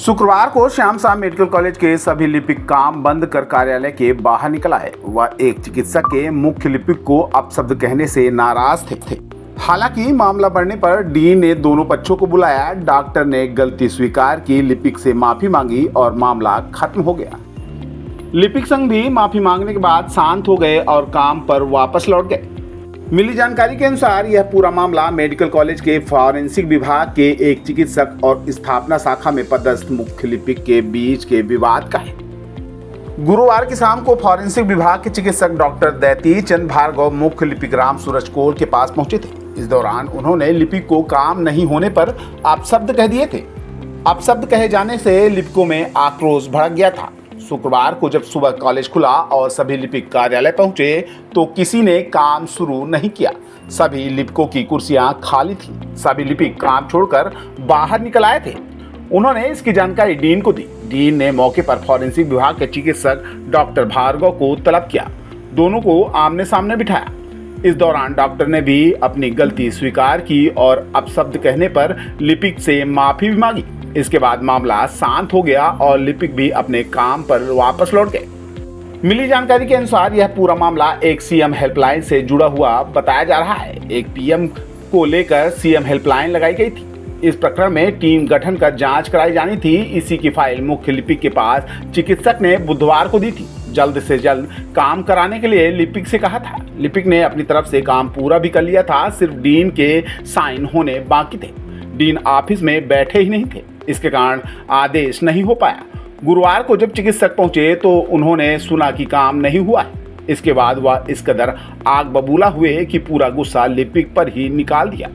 शुक्रवार को श्याम साहब मेडिकल कॉलेज के सभी लिपिक काम बंद कर कार्यालय के बाहर निकल आए। वह एक चिकित्सक के मुख्य लिपिक को अपशब्द कहने से नाराज थे। हालांकि मामला बढ़ने पर डीन ने दोनों पक्षों को बुलाया। डॉक्टर ने गलती स्वीकार की, लिपिक से माफी मांगी और मामला खत्म हो गया। लिपिक संघ भी माफी मांगने के बाद शांत हो गए और काम पर वापस लौट गए। मिली जानकारी के अनुसार यह पूरा मामला मेडिकल कॉलेज के फॉरेंसिक विभाग के एक चिकित्सक और स्थापना शाखा में पदस्थ मुख्य लिपिक के बीच के विवाद का है। गुरुवार की शाम को फॉरेंसिक विभाग के चिकित्सक डॉक्टर दैती चंद भार्गव मुख्य लिपिक राम सूरज कोल के पास पहुंचे थे। इस दौरान उन्होंने लिपिक को काम नहीं होने पर अपशब्द कह दिए थे। अपशब्द कहे जाने से लिपिकों में आक्रोश भड़क गया था। शुक्रवार को जब सुबह कॉलेज खुला और सभी लिपिक कार्यालय पहुंचे तो किसी ने काम शुरू नहीं किया। सभी लिपिकों की कुर्सियां खाली थी। सभी लिपिक काम छोड़कर बाहर निकल आए थे। उन्होंने इसकी जानकारी डीन को दी। डीन ने मौके पर फॉरेंसिक विभाग के चिकित्सक डॉक्टर भार्गव को तलब किया। दोनों को आमने सामने बिठाया। इस दौरान डॉक्टर ने भी अपनी गलती स्वीकार की और अपशब्द कहने पर लिपिक से माफी भी मांगी। इसके बाद मामला शांत हो गया और लिपिक भी अपने काम पर वापस लौट गए। मिली जानकारी के अनुसार यह पूरा मामला एक सीएम हेल्पलाइन से जुड़ा हुआ बताया जा रहा है। एक पीएम को लेकर सीएम हेल्पलाइन लगाई गई थी। इस प्रकरण में टीम गठन कर जांच कराई जानी थी। इसी की फाइल मुख्य लिपिक के पास चिकित्सक ने बुधवार को दी थी। जल्द से जल्द काम कराने के लिए लिपिक से कहा था। लिपिक ने अपनी तरफ से काम पूरा भी कर लिया था। सिर्फ डीन के साइन होने बाकी थे। डीन ऑफिस में बैठे ही नहीं थे। इसके कारण आदेश नहीं हो पाया। गुरुवार को जब चिकित्सक पहुंचे तो उन्होंने सुना कि काम नहीं हुआ है। इसके बाद वह इस कदर आग बबूला हुए कि पूरा गुस्सा लिपिक पर ही निकाल दिया।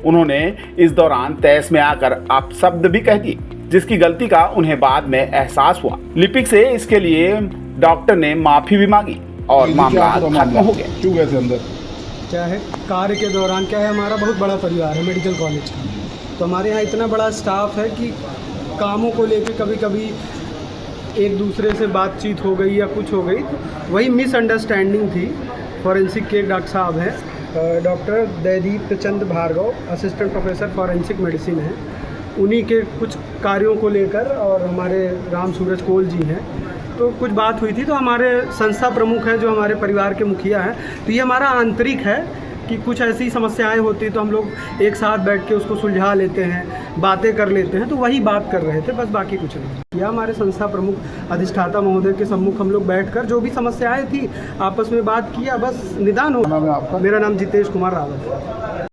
उन्होंने इस दौरान तैश में आकर अपशब्द भी कह दिए, जिसकी गलती का उन्हें बाद में एहसास हुआ। लिपिक से इसके लिए डॉक्टर ने माफी भी मांगी और मामला खत्म हो गया। क्यों गए थे अंदर? क्या है, कार्य के दौरान क्या है, हमारा बहुत बड़ा परिवार है मेडिकल कॉलेज का। तो हमारे यहाँ इतना बड़ा स्टाफ है कि कामों को लेकर कभी कभी एक दूसरे से बातचीत हो गई या कुछ हो गई, वही मिसअंडरस्टैंडिंग थी। फॉरेंसिक के डॉक्टर साहब हैं, doctor Daideep Chand Bhargava, assistant professor forensic medicine हैं। उन्हीं के कुछ कार्यों को लेकर और हमारे राम सूरज कोल जी हैं, तो कुछ बात हुई थी। तो हमारे संस्था प्रमुख हैं जो हमारे परिवार के मुखिया हैं, तो ये हमारा आंतरिक है कि कुछ ऐसी समस्याएं होती तो हम लोग एक साथ बैठ के उसको सुलझा लेते हैं, बातें कर लेते हैं। तो वही बात कर रहे थे, बस बाकी कुछ नहीं। या हमारे संस्था प्रमुख अधिष्ठाता महोदय के सम्मुख हम लोग बैठकर जो भी समस्याएं थी आपस में बात किया, बस निदान हो। नाम है आपका? मेरा नाम जितेश कुमार रावत है।